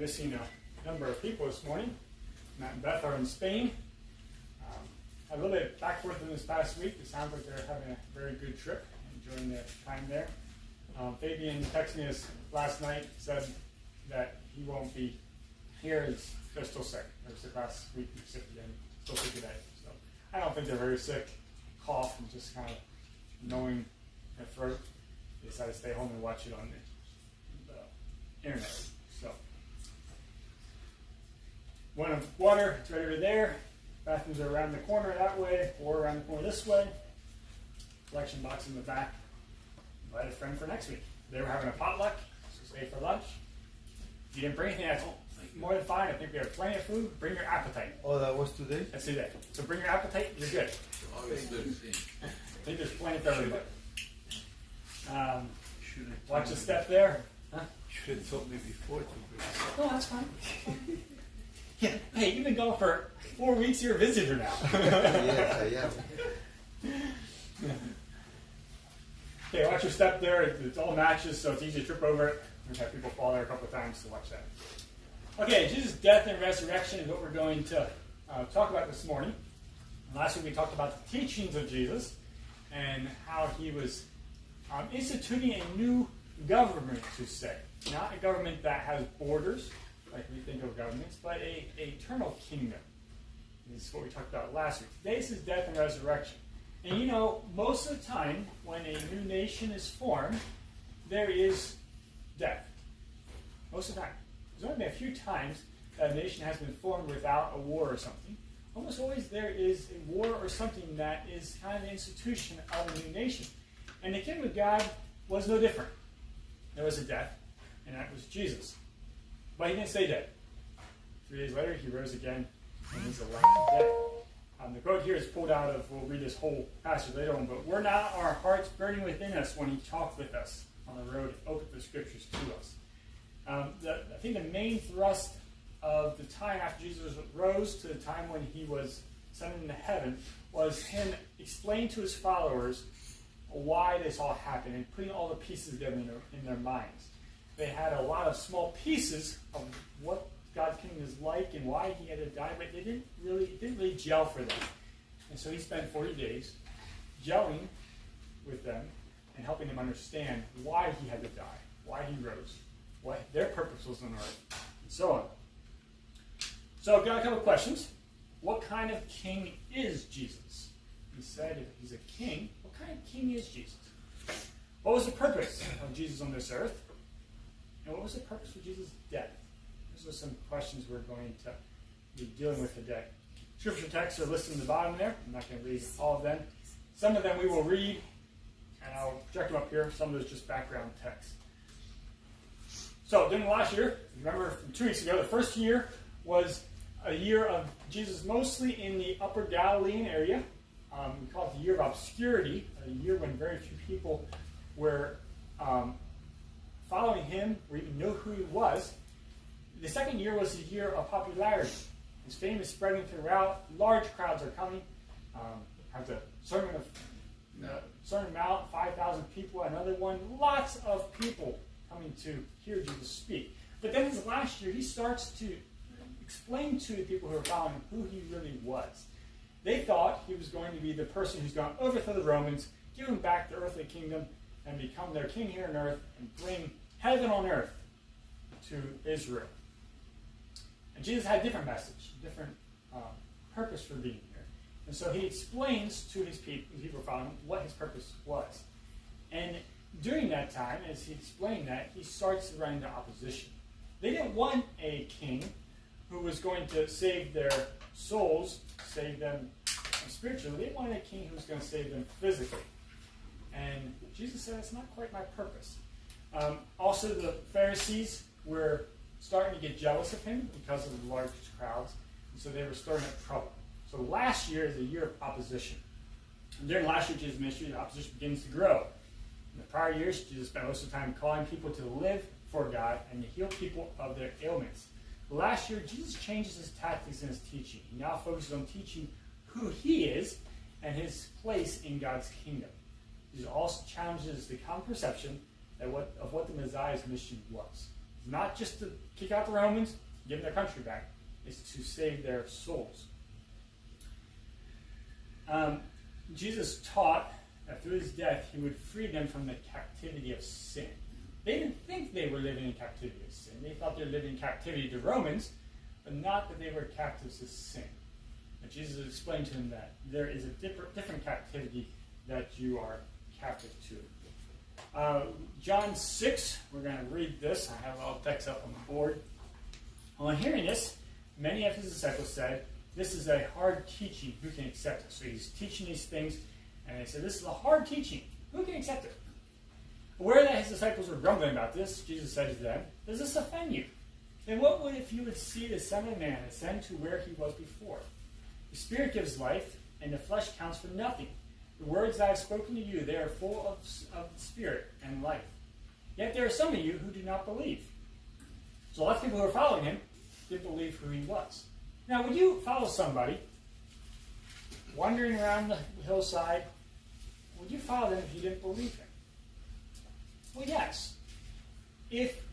missing a number of people this morning. Matt and Beth are in Spain. Had a little bit back and forth in this past week. It sounds like they're having a very good trip, enjoying their time there. Fabian texted me last night, said that he won't be here. They're still sick. They were sick last week, they're sick again, still sick today. So I don't think they're very sick. Cough and just kind of knowing their throat. They decided to stay home and watch it on the internet. So, one of water, it's right over there. Bathrooms are around the corner that way, or around the corner this way. Collection box in the back. Invite a friend for next week. They were having a potluck, so stay for lunch. If you didn't bring anything, that's more than fine. I think we have plenty of food. Bring your appetite. Oh, that was today? That's today. So bring your appetite, you're good. Always good thing. I think there's plenty for everybody. Watch the step there. Huh? Should have told me before to bring. No, that's fine. Yeah. Hey, you've been going for 4 weeks. You're a visitor now. Yes, I am. Okay, watch your step there. It's all matches, so it's easy to trip over it. We've had people fall there a couple of times, so watch that. Okay, Jesus' death and resurrection is what we're going to talk about this morning. Last week we talked about the teachings of Jesus and how he was instituting a new government, to say. Not a government that has borders, like we think of governments, but an eternal kingdom. This is what we talked about last week. Today is his death and resurrection. And you know, most of the time, when a new nation is formed, there is death. Most of the time. There's only been a few times that a nation has been formed without a war or something. Almost always there is a war or something that is kind of the institution of a new nation. And the kingdom of God was no different. There was a death, and that was Jesus. But he didn't stay dead. 3 days later, he rose again, and he's alive today. The quote here is pulled out of, we'll read this whole passage later on, but were not our hearts burning within us when he talked with us on the road, opened the scriptures to us. I think the main thrust of the time after Jesus rose to the time when he was sent into heaven was him explaining to his followers why this all happened and putting all the pieces together in their minds. They had a lot of small pieces of what God's kingdom is like and why he had to die, but it didn't really gel for them. And so he spent 40 days gelling with them and helping them understand why he had to die, why he rose, what their purpose was on earth, and so on. So I've got a couple of questions. What kind of king is Jesus? He said if he's a king, what kind of king is Jesus? What was the purpose of Jesus on this earth? And what was the purpose of Jesus' death? Those are some questions we're going to be dealing with today. Scripture texts are listed in the bottom there. I'm not going to read all of them. Some of them we will read, and I'll project them up here. Some of those just background text. So during the last year, remember from 2 weeks ago, the first year was a year of Jesus mostly in the upper Galilean area. We call it the year of obscurity, a year when very few people were following him or even knew who he was. The second year was the year of popularity. His fame is spreading throughout. Large crowds are coming. Have the Sermon Mount, 5,000 people. Another one. Lots of people coming to hear Jesus speak. But then his last year, he starts to explain to the people who are following him who he really was. They thought he was going to be the person who's going to overthrow the Romans, give them back the earthly kingdom, and become their king here on earth, and bring heaven on earth to Israel. And Jesus had a different message, different purpose for being here. And so he explains to his people following him, what his purpose was. And during that time, as he explained that, he starts to run into opposition. They didn't want a king who was going to save their souls, save them spiritually. They wanted a king who was going to save them physically. And Jesus said, it's not quite my purpose. Also, the Pharisees were starting to get jealous of him because of the large crowds. And so they were stirring up trouble. So last year is a year of opposition. And during last year, Jesus' ministry, the opposition begins to grow. In the prior years, Jesus spent most of the time calling people to live for God and to heal people of their ailments. Last year, Jesus changes his tactics and his teaching. He now focuses on teaching who he is and his place in God's kingdom. Jesus also challenges the common perception of what the Messiah's mission was. Not just to kick out the Romans, give them their country back. It's to save their souls. Jesus taught that through his death, he would free them from the captivity of sin. They didn't think they were living in captivity of sin. They thought they were living in captivity to Romans, but not that they were captives to sin. And Jesus explained to them that there is a different captivity that you are captive to. John 6, we're going to read this. I have all the text up on the board. On hearing this, many of his disciples said, "This is a hard teaching. Who can accept it?" So he's teaching these things, and they said, "This is a hard teaching. Who can accept it?" Aware that his disciples were grumbling about this, Jesus said to them, "Does this offend you? Then what would if you would see the Son of Man ascend to where he was before? The Spirit gives life, and the flesh counts for nothing. The words that I have spoken to you, they are full of Spirit and life. Yet there are some of you who do not believe." So a lot of people who were following him didn't believe who he was. Now, would you follow somebody wandering around the hillside? Would you follow them if you didn't believe him? Well, yes. If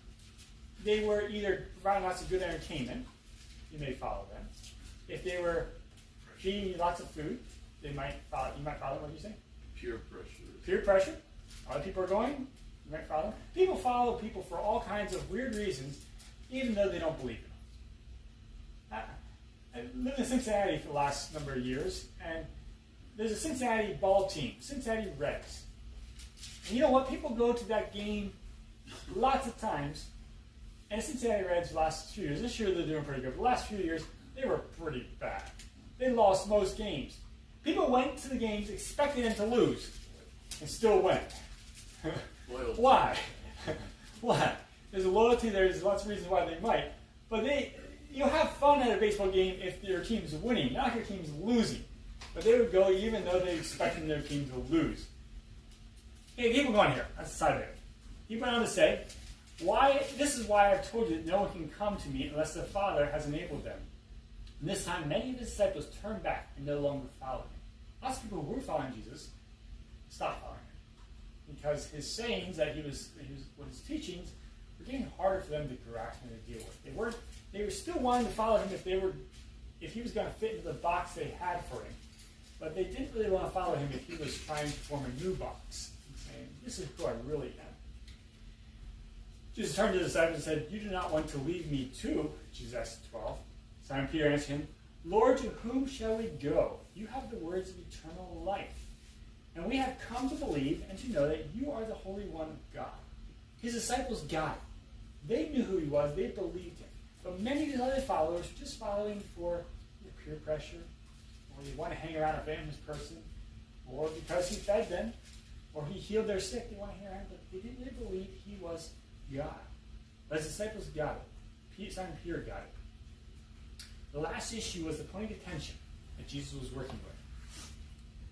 they were either providing lots of good entertainment, you may follow them. If they were feeding you lots of food, you might follow them. What do you say? Peer pressure. Peer pressure. Other people are going, you might follow them. People follow people for all kinds of weird reasons, even though they don't believe it. I lived in Cincinnati for the last number of years, and there's a Cincinnati ball team, Cincinnati Reds. And you know what? People go to that game lots of times, and the Cincinnati Reds last few years, this year they're doing pretty good, but the last few years, they were pretty bad. They lost most games. People went to the games expecting them to lose, and still went. Why? Why? There's a loyalty there, there's lots of reasons why they might, but you'll have fun at a baseball game if your team's winning, not if your team's losing. But they would go even though they're expecting their team to lose. Okay, keep going here. That's the side of it. He went on to say, this is why I've told you that no one can come to me unless the Father has enabled them. And this time, many of his disciples turned back and no longer followed him. Lots of people who were following Jesus stopped following him. Because his sayings that his teachings were getting harder for them to grasp and to deal with. They were still wanting to follow him if he was going to fit into the box they had for him. But they didn't really want to follow him if he was trying to form a new box. Saying, "This is who I really am." Jesus turned to the disciples and said, "You do not want to leave me too," Jesus asked 12. Simon Peter answered him, "Lord, to whom shall we go? You have the words of eternal life. And we have come to believe and to know that you are the Holy One of God." His disciples got it. They knew who he was. They believed him. But many of his other followers were just following for peer pressure, or they want to hang around a famous person, or because he fed them, or he healed their sick, they want to hang around, but they didn't really believe he was God. But his disciples got it. Simon Peter got it. The last issue was the point of attention that Jesus was working with.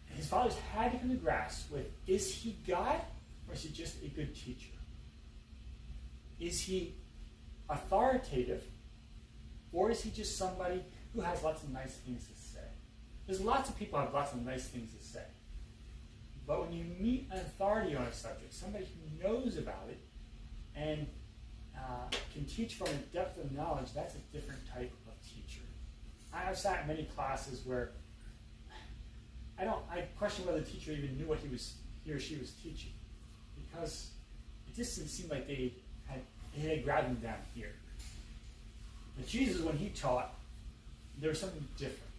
And his followers had to come to grasp with, is he God, or is he just a good teacher? Is he authoritative, or is he just somebody who has lots of nice things to say? There's lots of people who have lots of nice things to say. But when you meet an authority on a subject, somebody who knows about it and can teach from a depth of knowledge, that's a different type of teacher. I've sat in many classes where I question whether the teacher even knew what he or she was teaching, because it just didn't seem like they had grabbed him down here. But Jesus, when he taught, there was something different.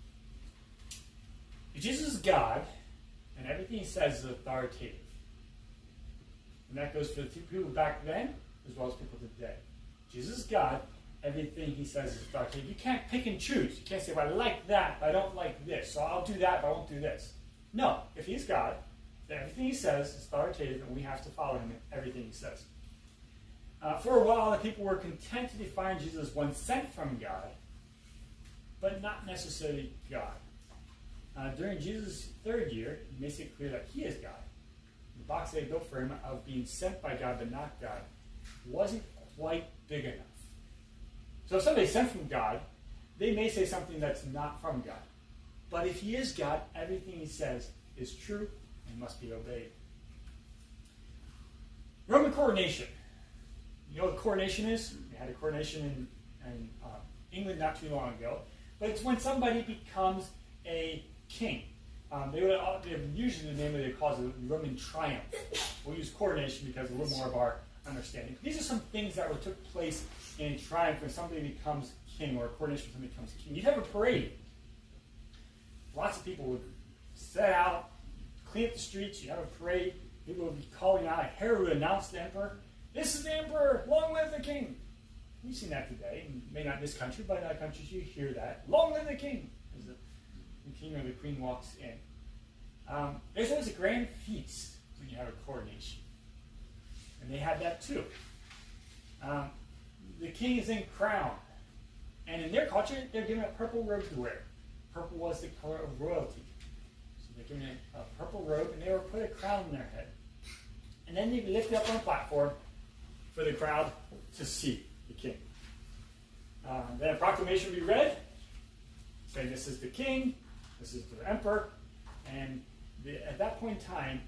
If Jesus is God, and everything he says is authoritative. And that goes for the people back then, as well as people today. Jesus is God, everything he says is authoritative. You can't pick and choose. You can't say, well, I like that, but I don't like this, so I'll do that, but I won't do this. No, if he's God, then everything he says is authoritative, and we have to follow him in everything he says. For a while, the people were content to define Jesus as one sent from God, but not necessarily God. During Jesus' third year, he makes it clear that he is God. The box they built for him of being sent by God but not God wasn't quite big enough. So if somebody's sent from God, they may say something that's not from God. But if he is God, everything he says is true and must be obeyed. Roman coronation. You know what coronation is? We had a coronation in England not too long ago. But it's when somebody becomes a king. Usually the name of it calls it Roman triumph. We'll use coronation because it's a little more of our understanding. These are some things that took place in a triumph when somebody becomes king, or a coronation when somebody becomes king. You'd have a parade. Lots of people would set out, clean up the streets. You'd have a parade. People would be calling out. A herald would announce the emperor. This is the emperor. Long live the king. We've seen that today. Maybe not in this country, but in other countries you hear that. Long live the king. As the king or the queen walks in. There's always a grand feast when you have a coronation. And they had that too. The king is then crowned. And in their culture, they're given a purple robe to wear. Purple was the color of royalty. So they're given a purple robe, and they were put a crown on their head. And then they lift it up on a platform for the crowd to see the king. Then a proclamation would be read, saying this is the king, this is the emperor, and at that point in time,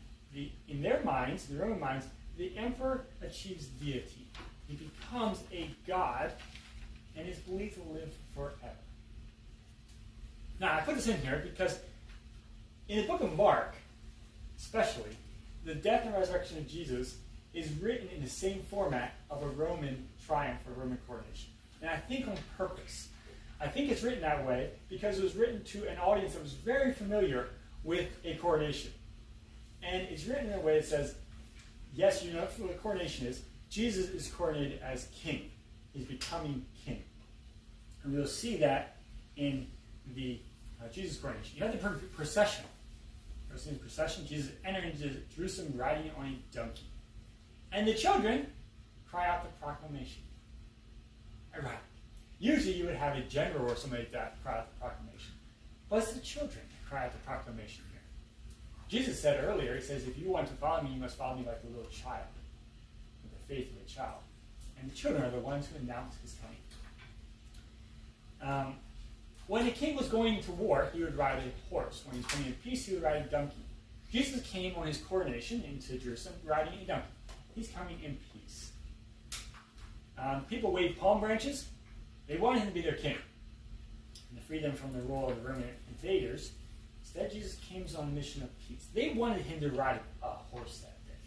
in their minds, in the Roman minds, the emperor achieves deity. He becomes a god and is believed to live forever. Now, I put this in here because in the book of Mark, especially, the death and resurrection of Jesus is written in the same format of a Roman triumph or Roman coronation. And I think on purpose. I think it's written that way because it was written to an audience that was very familiar with a coronation. And it's written in a way that says, yes, you know what a coronation is. Jesus is coronated as king. He's becoming king. And we'll see that in the Jesus coronation. You have the procession. In the procession, Jesus entered into Jerusalem riding on a donkey. And the children cry out the proclamation. Ironic. Usually you would have a general or somebody like that cry out the proclamation. But it's the children that cry out the proclamation here. Jesus said earlier, he says, if you want to follow me, you must follow me like a little child, with the faith of a child. And the children are the ones who announce his coming. When the king was going to war, he would ride a horse. When he was coming in peace, he would ride a donkey. Jesus came on his coronation into Jerusalem riding a donkey. He's coming in peace. People waved palm branches. They wanted him to be their king and to free them from the rule of the Roman invaders. Instead, Jesus came on a mission of peace. They wanted him to ride a horse that day.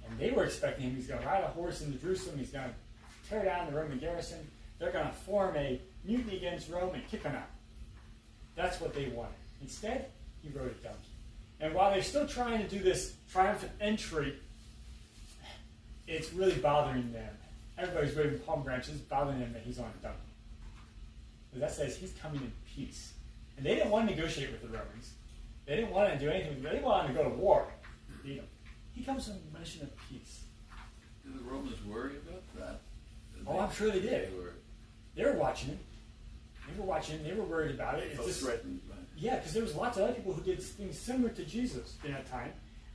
And they were expecting him. He's going to ride a horse into Jerusalem. He's going to tear down the Roman garrison. They're going to form a mutiny against Rome and kick him out. That's what they wanted. Instead, he rode a donkey. And while they're still trying to do this triumphant entry, it's really bothering them. Everybody's waving palm branches, bothering them that he's on a donkey. But that says he's coming in peace. And they didn't want to negotiate with the Romans. They didn't want to do anything. They wanted to go to war. Beat them. He comes on a mission of peace. Did the Romans worry about that? Oh, I'm sure they did. They were watching him. They were watching him. They were worried about it. They felt threatened by it. Yeah, because there was lots of other people who did things similar to Jesus in that time.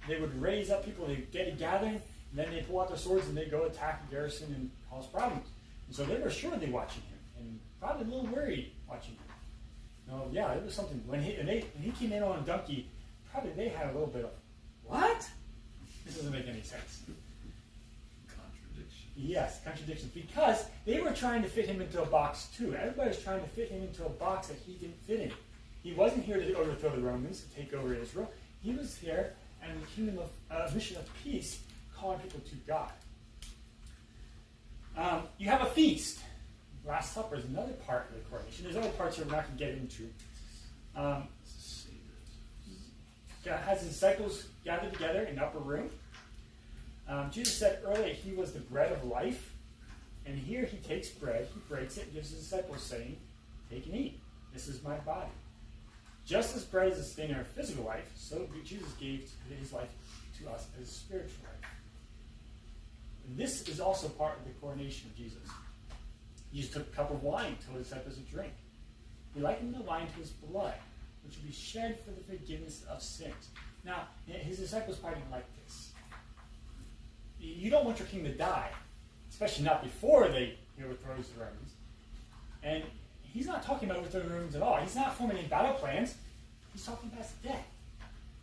They would raise up people, they'd get a gathering, and then they'd pull out their swords and they'd go attack the garrison and cause problems. And so they were assuredly watching him, and probably a little worried watching him. No, yeah, it was something. When he came in on a donkey, probably they had a little bit of, what? This doesn't make any sense. Contradiction. Yes, contradictions. Because they were trying to fit him into a box too. Everybody was trying to fit him into a box that he didn't fit in. He wasn't here to overthrow the Romans, to take over Israel. He was here and the kingdom of mission of peace, calling people to God. You have a feast. Last Supper is another part of the coronation. There's other parts here we're not going to get into. God has his disciples gathered together in the upper room. Jesus said earlier he was the bread of life. And here he takes bread, he breaks it, and gives his disciples, saying, take and eat. This is my body. Just as bread is a sustain our physical life, so Jesus gave his life to us as a spiritual life. And this is also part of the coronation of Jesus. Jesus took a cup of wine, told his disciples to drink. He likened the wine to his blood, which would be shed for the forgiveness of sins. Now, his disciples probably didn't like this. You don't want your king to die, especially not before they overthrows the Romans. And he's not talking about overthrowing the Romans at all. He's not forming any battle plans. He's talking about his death.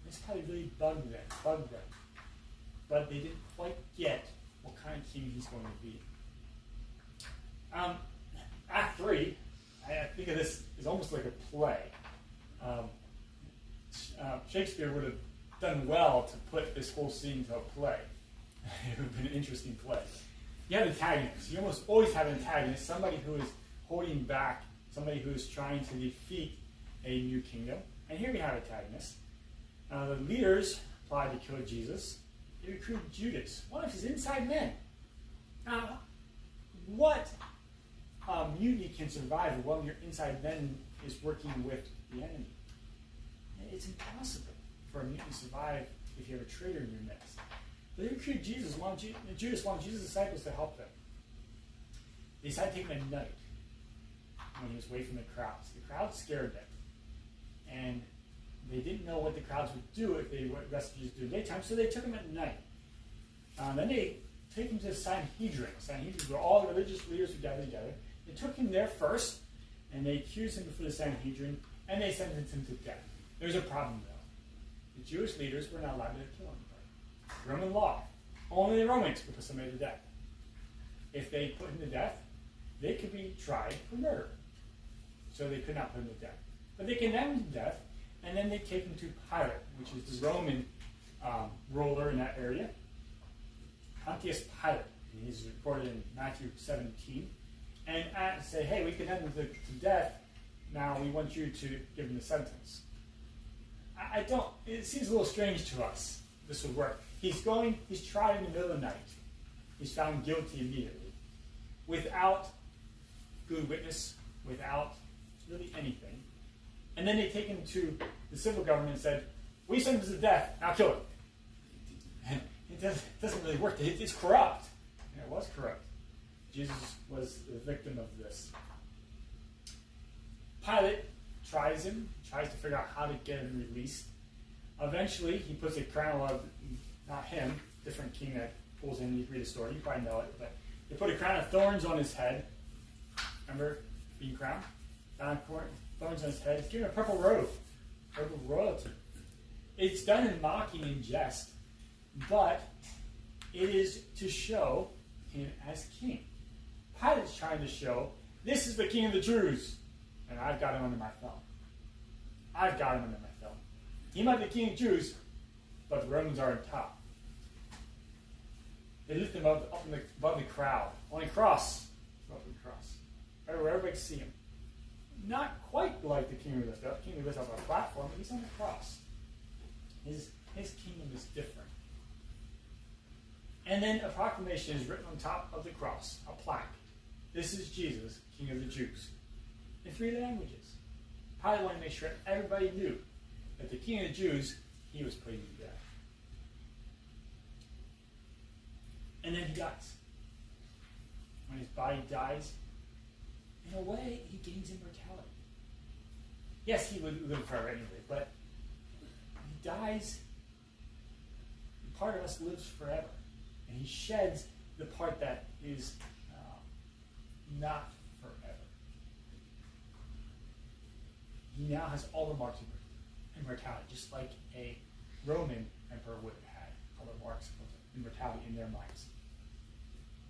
This probably really bugged them. But they didn't quite get what kind of king he's going to be. Act 3, I think of this as almost like a play. Shakespeare would have done well to put this whole scene to a play. It would have been an interesting play. You have antagonists. You almost always have an antagonist, somebody who is holding back, somebody who is trying to defeat a new kingdom. And here we have antagonists. The leaders plotted to kill Jesus. They recruited Judas, one of his inside men. Now, what mutiny can survive while your inside man is working with the enemy? It's impossible for a mutiny to survive if you have a traitor in your midst. They recruited Judas wanted Jesus' disciples to help them. They decided to take him at night when he was away from the crowds. The crowds scared them. And they didn't know what the crowds would do if they arrested Jesus during the daytime, so they took him at night. Then they take him to the Sanhedrin. Sanhedrin were all the religious leaders who gathered together. They took him there first, and they accused him before the Sanhedrin, and they sentenced him to death. There's a problem, though. The Jewish leaders were not allowed to kill anybody. Roman law. Only the Romans could put somebody to death. If they put him to death, they could be tried for murder. So they could not put him to death. But they condemned him to death, and then they take him to Pilate, which is the Roman ruler in that area. Pontius Pilate. And he's recorded in Matthew 17. And say, hey, we condemned him to death. Now we want you to give him the sentence. It seems a little strange to us this would work. He's tried in the middle of the night. He's found guilty immediately. Without good witness, without really anything. And then they take him to the civil government and said, we sentence him to death, now kill him. And it doesn't really work. It's corrupt. And it was corrupt. Jesus was the victim of this. Pilate tries to figure out how to get him released. Eventually, he puts a crown of, not him, different king that pulls in. You read the story, you probably know it, but they put a crown of thorns on his head. Remember being crowned? Thorns on his head. He's given a purple robe of royalty. It's done in mocking and jest, but it is to show him as king. Pilate's trying to show, this is the king of the Jews, and I've got him under my thumb. I've got him under my thumb. He might be king of the Jews, but the Romans are on top. They lift him up above the crowd, on a cross, above the cross, right where everybody can see him. Not quite like the king we lift up. King we lift up on a platform, but he's on the cross. His kingdom is different. And then a proclamation is written on top of the cross, a plaque. This is Jesus, King of the Jews. In 3 languages. Pilate wanted to make sure everybody knew that the King of the Jews, he was putting to death. And then he dies. When his body dies, in a way, he gains immortality. Yes, he would live forever anyway, but he dies. Part of us lives forever. And he sheds the part that is not forever. He now has all the marks of immortality, just like a Roman emperor would have had all the marks of immortality in their minds.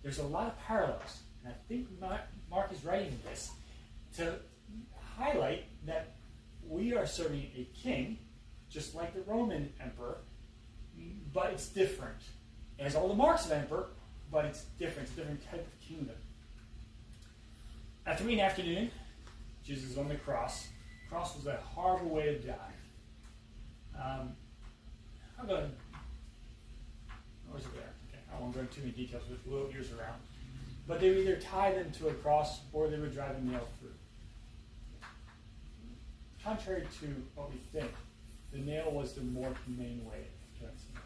There's a lot of parallels, and I think Mark is writing this to highlight that we are serving a king, just like the Roman emperor, but it's different. It has all the marks of emperor, but it's different. It's a different type of kingdom. At 3 in the afternoon, Jesus is on the cross. The cross was a horrible way to die. I'll go ahead. Where's it there? Okay, I won't go into too many details with little ears around. But they would either tie them to a cross or they would drive a nail through. Contrary to what we think, the nail was the more humane way of killing someone.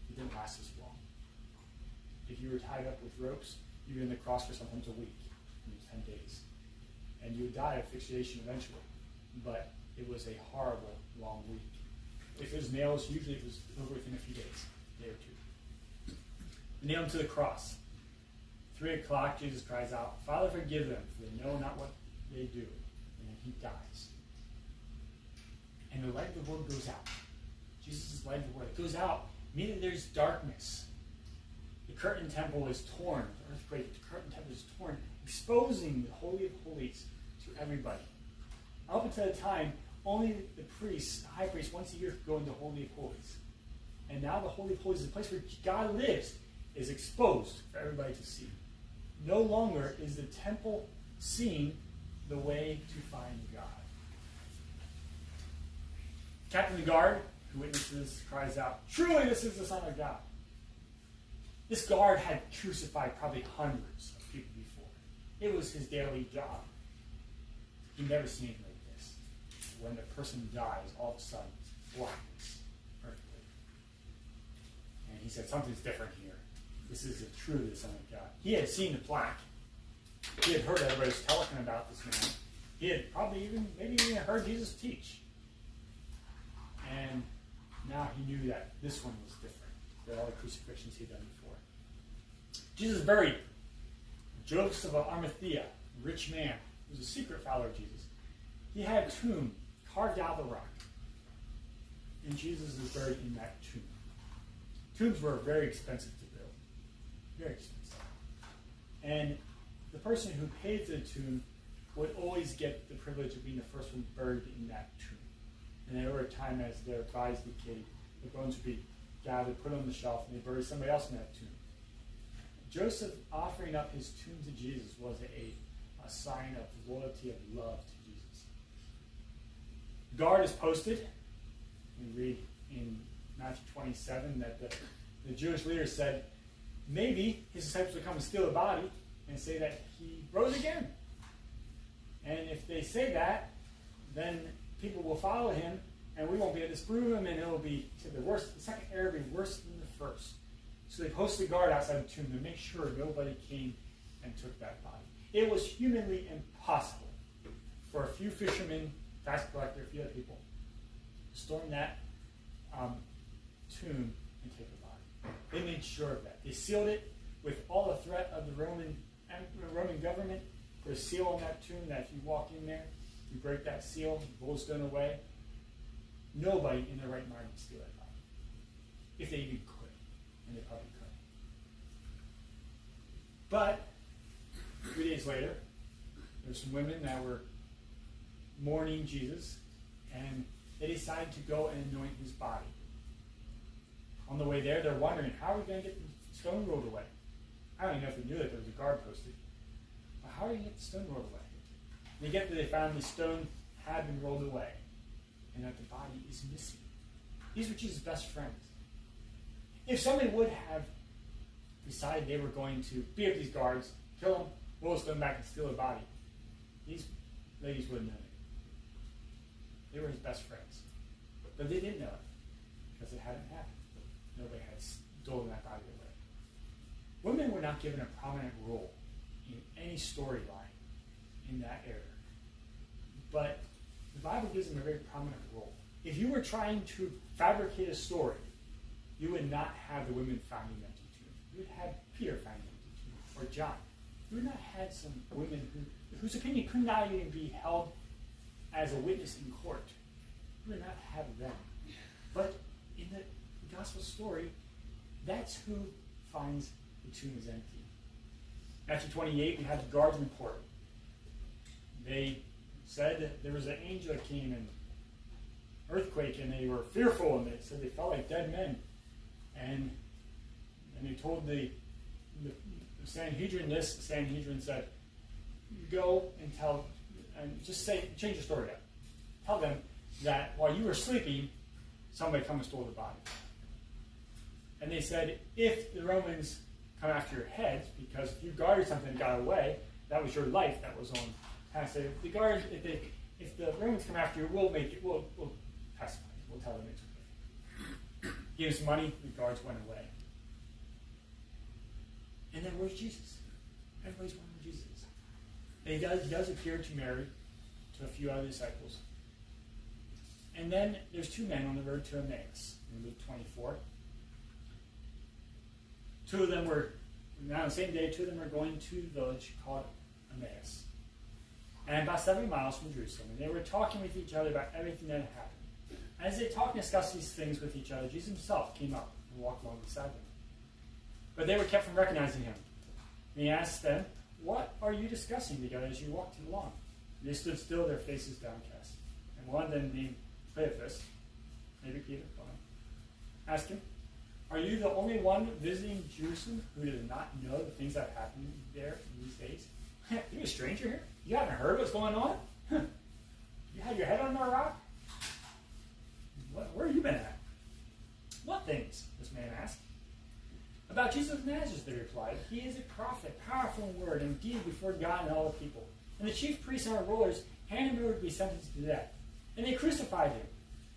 It didn't last as long. If you were tied up with ropes, you were in the cross for sometimes a week, maybe 10 days. And you would die of asphyxiation eventually. But it was a horrible, long week. If it was nails, usually it was over within a few days, a day or two. Nailed him to the cross. 3 o'clock, Jesus cries out, Father, forgive them, for they know not what they do. And then he dies. And the light of the world goes out. Jesus' light of the world. It goes out, meaning there's darkness. the curtain temple is torn, the earthquake, the curtain temple is torn, exposing the Holy of Holies to everybody. Up until the time, only the priest, the high priest, once a year could go into the Holy of Holies. And now the Holy of Holies is the place where God lives, is exposed for everybody to see. No longer is the temple seen the way to find God. Captain of the guard, who witnesses, cries out, "Truly this is the Son of God." This guard had crucified probably hundreds of people before. It was his daily job. He never seen anything like this. When the person dies, all of a sudden, blackness, earthquake. And he said, something's different here. This is truly the Son of God. He had seen the plaque. He had heard everybody was talking about this man. He had probably maybe even heard Jesus teach. And now he knew that this one was different than all the crucifixions he'd done before. Jesus is buried. Joseph of Arimathea, a rich man, who was a secret follower of Jesus. He had a tomb carved out of the rock. And Jesus is buried in that tomb. Tombs were very expensive to build. Very expensive. And the person who paid for the tomb would always get the privilege of being the first one buried in that tomb. And over time, as their bodies decayed, the bones would be gathered, put on the shelf, and they buried somebody else in that tomb. Joseph offering up his tomb to Jesus was a sign of loyalty, of love to Jesus. Guard is posted. We read in Matthew 27 that the Jewish leaders said, maybe his disciples would come and steal the body and say that he rose again. And if they say that, then people will follow him, and we won't be able to disprove him, and it'll be the second error will be worse than the first. So they posted a guard outside the tomb to make sure nobody came and took that body. It was humanly impossible for a few fishermen, tax collector, a few other people, to storm that tomb and take the body. They made sure of that. They sealed it with all the threat of the Roman government. There's a seal on that tomb that if you walk in there, you break that seal, the bull's thrown away. Nobody in their right mind would steal that body. If they even could. And they probably could. But 3 days later, there's some women that were mourning Jesus, and they decided to go and anoint his body. On the way there, they're wondering, how are we going to get the stone rolled away? I don't even know if they knew that there was a guard posted. But how are we going to get the stone rolled away? They get there, they found the stone had been rolled away, and that the body is missing. These were Jesus' best friends. If somebody would have decided they were going to beat up these guards, kill them, roll the stone back, and steal the body, these ladies wouldn't know it. They were his best friends. But they didn't know it, because it hadn't happened. Nobody had stolen that body away. Women were not given a prominent role in any storyline in that era. But the Bible gives them a very prominent role. If you were trying to fabricate a story, you would not have the women found in empty tomb. You would have Peter found in empty tomb, or John. You would not have some women whose opinion could not even be held as a witness in court. You would not have them. But in the gospel story, that's who finds the tomb is empty. Matthew 28, we have the guards report. They said that there was an angel that came and earthquake, and they were fearful, and they said they felt like dead men. And they told the Sanhedrin this. The Sanhedrin said, go and tell, and just say, change the story up. Tell them that while you were sleeping, somebody come and stole the body. And they said, if the Romans come after your heads, because if you guarded something and got away, that was your life that was on. And I said, if the Romans come after you, we'll pacify you. We'll tell them it's okay. Give us money, the guards went away. And then where's Jesus? Everybody's wondering where Jesus is. He does appear to Mary, to a few other disciples. And then there's two men on the road to Emmaus in Luke 24. Two of them were, now on the same day, two of them were going to a village called Emmaus. And about 70 miles from Jerusalem. And they were talking with each other about everything that had happened. As they talked and discussed these things with each other, Jesus himself came up and walked along beside them. but they were kept from recognizing him. And he asked them, "What are you discussing together as you walked along?" And they stood still, their faces downcast. And one of them, named Cleophas, maybe Peter, asked him, "Are you the only one visiting Jerusalem who does not know the things that happened there in these days? You're a stranger here? You haven't heard what's going on? You had your head on a rock? Where have you been at?" "What things?" this man asked. "About Jesus of Nazareth," they replied. "He is a prophet, powerful in word and deed before God and all the people. And the chief priests and our rulers handed him over to be sentenced to death. And they crucified him.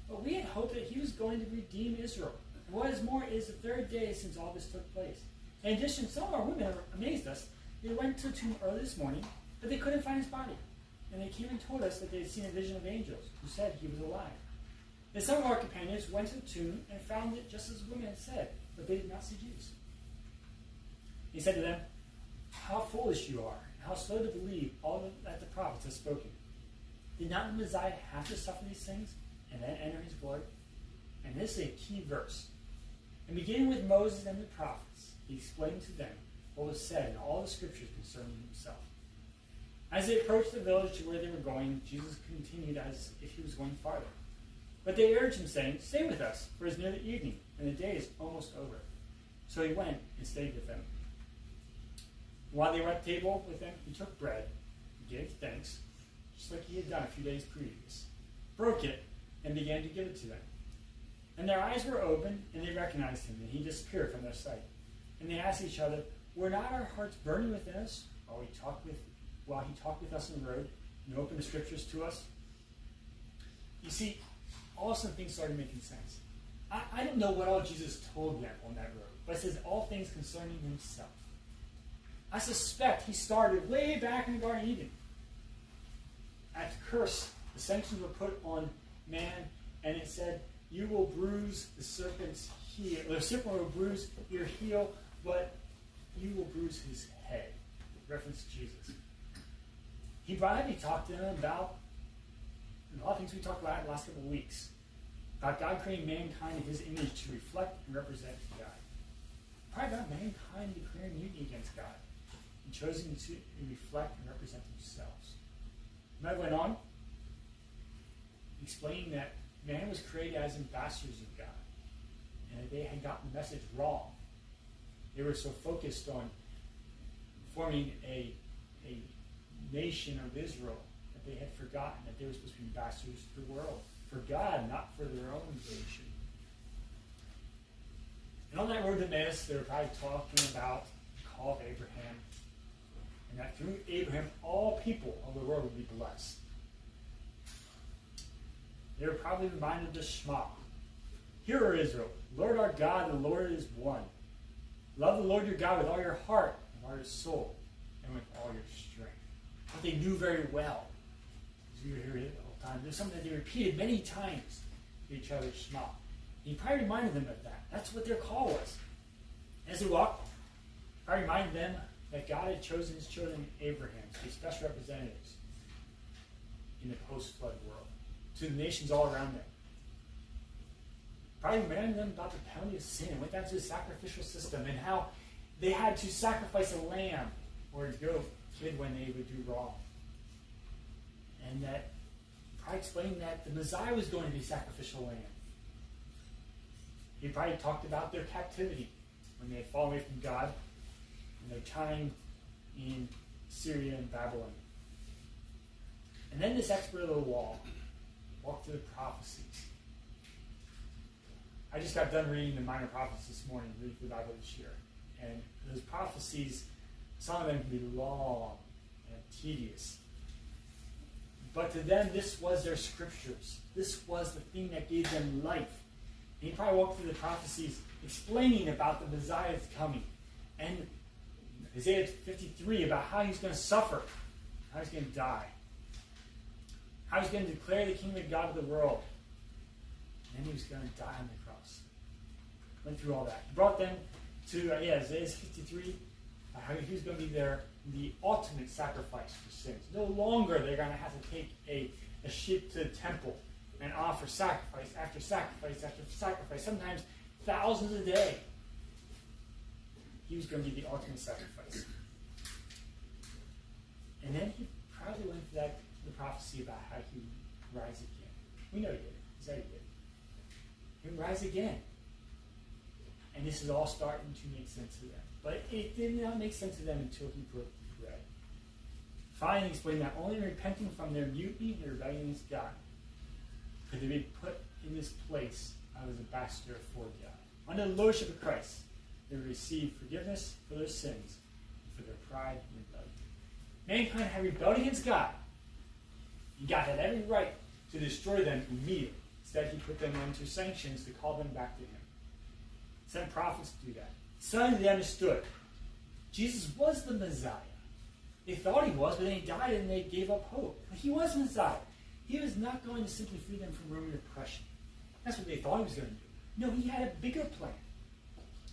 But we had hoped that he was going to redeem Israel. And what is more, it is the third day since all this took place. In addition, some of our women amazed us. They went to the tomb early this morning, but they couldn't find his body. And they came and told us that they had seen a vision of angels who said he was alive. Then some of our companions went to the tomb and found it just as the women had said, but they did not see Jesus." He said to them, "How foolish you are, and how slow to believe all that the prophets have spoken. Did not the Messiah have to suffer these things and then enter his glory?" And this is a key verse. And beginning with Moses and the prophets, he explained to them what was said in all the scriptures concerning himself. As they approached the village to where they were going, Jesus continued as if he was going farther. But they urged him, saying, "Stay with us, for it is near the evening, and the day is almost over." So he went and stayed with them. While they were at table with them, he took bread, gave thanks, just like he had done a few days previous, broke it, and began to give it to them. And their eyes were opened, and they recognized him, and he disappeared from their sight. And they asked each other, "Were not our hearts burning within us while he talked with us on the road and opened the scriptures to us?" You see, all of a sudden things started making sense. I don't know what all Jesus told them on that road, but it says all things concerning himself. I suspect he started way back in the Garden of Eden. At the curse, the sanctions were put on man, and it said, "You will bruise the serpent's heel. The serpent will bruise your heel, but you will bruise his head." Reference to Jesus. He talked to them about a lot of things we talked about in the last couple of weeks. About God creating mankind in his image to reflect and represent God. Probably about mankind declaring unity against God and choosing to reflect and represent themselves. And that went on, explaining that man was created as ambassadors of God, and that they had gotten the message wrong. They were so focused on forming a nation of Israel that they had forgotten that they were supposed to be ambassadors to the world, for God, not for their own nation. And on that road to Emmaus, they were probably talking about the call of Abraham, and that through Abraham, all people of the world would be blessed. They were probably reminded of the Shema. "Hear, O Israel, Lord our God, the Lord is one. Love the Lord your God with all your heart, and all your soul, and with all your strength." What they knew very well. As we hear it all the time. There's something that they repeated many times to each other, Shema. And he probably reminded them of that. That's what their call was. As they walked, I reminded them that God had chosen his children, Abraham, to be special representatives in the post-flood world, to the nations all around them. Probably reminded them about the penalty of sin and went down to the sacrificial system and how they had to sacrifice a lamb or a goat kid when they would do wrong. And that probably explained that the Messiah was going to be a sacrificial lamb. He probably talked about their captivity when they had fallen away from God and their time in Syria and Babylon. And then this expert of the law walked through the prophecies. I just got done reading the minor prophets this morning, reading the Bible this year. And those prophecies, some of them can be long and tedious. But to them, this was their scriptures. This was the thing that gave them life. And he probably walked through the prophecies explaining about the Messiah's coming. And Isaiah 53 about how he's going to suffer, how he's going to die, how he's going to declare the kingdom of God to the world. And then he was going to die on the cross. Went through all that. He brought them to Isaiah 53, how he was going to be the ultimate sacrifice for sins. No longer they're going to have to take a sheep to the temple and offer sacrifice after sacrifice after sacrifice, sometimes thousands a day. he was going to be the ultimate sacrifice. And then he probably went through the prophecy about how he would rise again. We know he did. He said he did. He would rise again. And this is all starting to make sense to them. But it did not make sense to them until he broke the bread. Finally explained that only repenting from their mutiny and rebellion against God could they be put in this place as ambassador for God. Under the lordship of Christ, they would receive forgiveness for their sins and for their pride and rebellion. Mankind had rebelled against God, and God had every right to destroy them immediately. Instead, he put them under sanctions to call them back to him. Sent prophets to do that. Suddenly they understood. Jesus was the Messiah. They thought he was, but then he died and they gave up hope. But he was Messiah. He was not going to simply free them from Roman oppression. That's what they thought he was going to do. No, he had a bigger plan.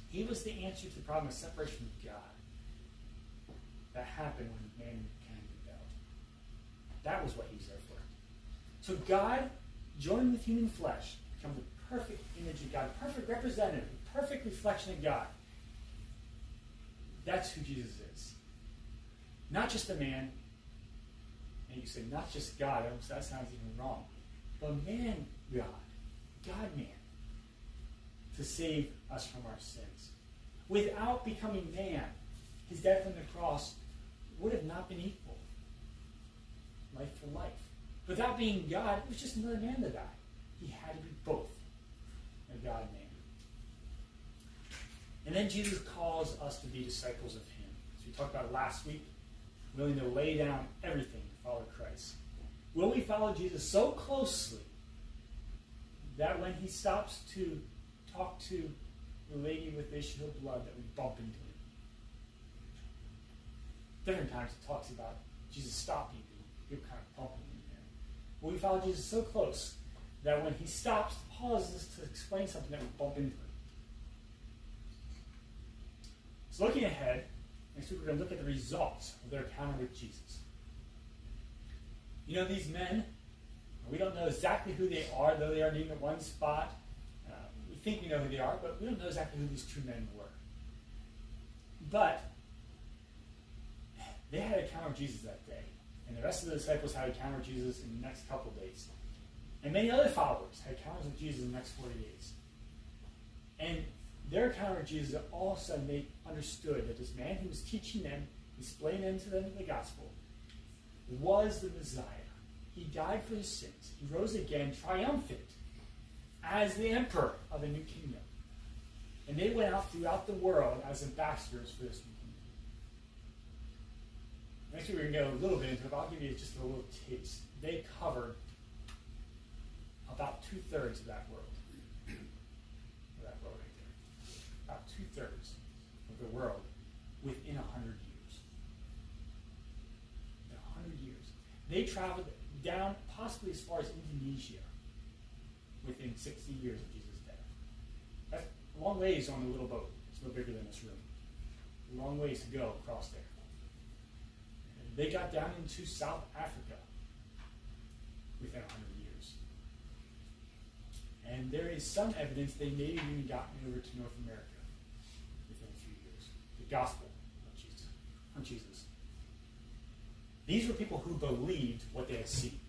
He was the answer to the problem of separation from God that happened when mankind rebelled. That was what he was there for. So God, joined with human flesh, become the perfect image of God, the perfect representative, the perfect reflection of God. That's who Jesus is. Not just a man, and you say, not just God, that sounds even wrong, but man, God, God-man, to save us from our sins. Without becoming man, his death on the cross would have not been equal. Life for life. Without being God, it was just another man to die. He had to be both, a God-man. And then Jesus calls us to be disciples of him. As we talked about last week, willing to lay down everything to follow Christ. Will we follow Jesus so closely that when he stops to talk to the lady with the issue of blood that we bump into him? Different times it talks about Jesus stopping you, kind of bumping him there. Will we follow Jesus so close that when he stops, pauses to explain something that we bump into him? So looking ahead, next week we're going to look at the results of their encounter with Jesus. You know, these men, we don't know exactly who they are, though they are named at one spot. We think we know who they are, but we don't know exactly who these two men were. But they had an encounter with Jesus that day, and the rest of the disciples had an encounter with Jesus in the next couple of days. And many other followers had encounters with Jesus in the next 40 days. And their encounter with Jesus, all of a sudden they understood that this man who was teaching them, explaining to them the gospel, was the Messiah. He died for his sins. He rose again, triumphant, as the emperor of a new kingdom. And they went out throughout the world as ambassadors for this new kingdom. Next week we're going to go a little bit into it, but I'll give you just a little taste. They covered about 2/3 of that world. That world right there. About 2/3 of the world within 100 years. In 100 years. They traveled down possibly as far as Indonesia within 60 years of Jesus' death. That's a long ways on a little boat. It's no bigger than this room. A long ways to go across there. And they got down into South Africa within 100 years. And there is some evidence they may have even gotten over to North America within a few years. The gospel of Jesus. These were people who believed what they had seen.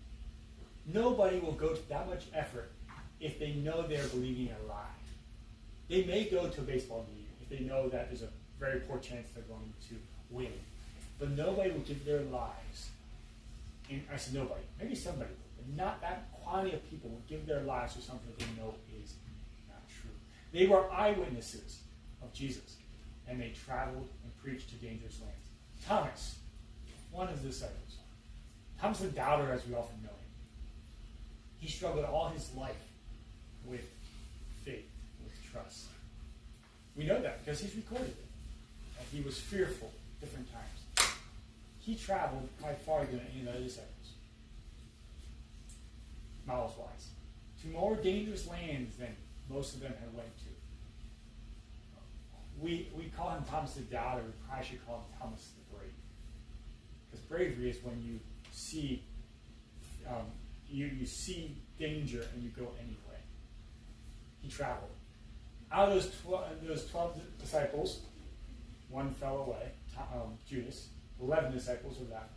Nobody will go to that much effort if they know they're believing a lie. They may go to a baseball game if they know that there's a very poor chance they're going to win. But nobody will give their lives. And I said nobody. Maybe somebody will. But not that quantity of people will give their lives for something that they know is not true. They were eyewitnesses of Jesus. And they traveled and preached to dangerous lands. Thomas, one of the disciples. Thomas the doubter, as we often know him. He struggled all his life with faith, with trust. We know that because he's recorded it. And he was fearful different times. He traveled probably farther than any of the other disciples. Miles-wise. To more dangerous lands than most of them had went to. We call him Thomas the doubter. We probably should call him Thomas the brave. Because bravery is when you see you see danger and you go anyway. He traveled. Out of those 12 disciples, one fell away, Judas. 11 disciples were left.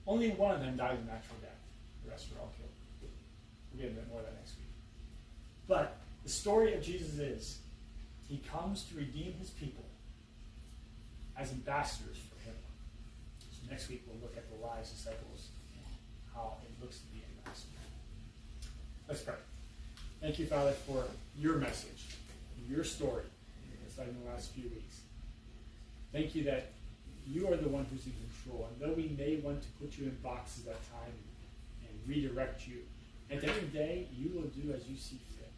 Only one of them died a natural death. The rest were all killed. We'll get a bit more of that next week. But the story of Jesus is he comes to redeem his people as ambassadors for him. So next week we'll look at the wise disciples and how it looks to be ambassadors. Let's pray. Thank you, Father, for your message, your story, it's like in the last few weeks. Thank you that you are the one who's in control. And though we may want to put you in boxes at times and redirect you, at the end of the day, you will do as you see fit.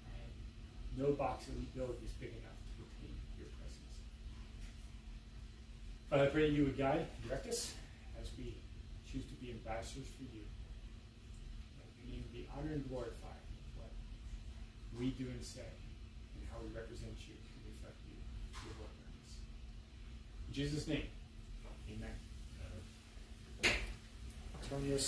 And no box that we build is big enough to contain your presence. Father, I pray that you would guide and direct us as we choose to be ambassadors for you. That your name be honored and glorified in what we do and say, and how we represent you and reflect you, your work in us. In Jesus' name, amen. Antonio.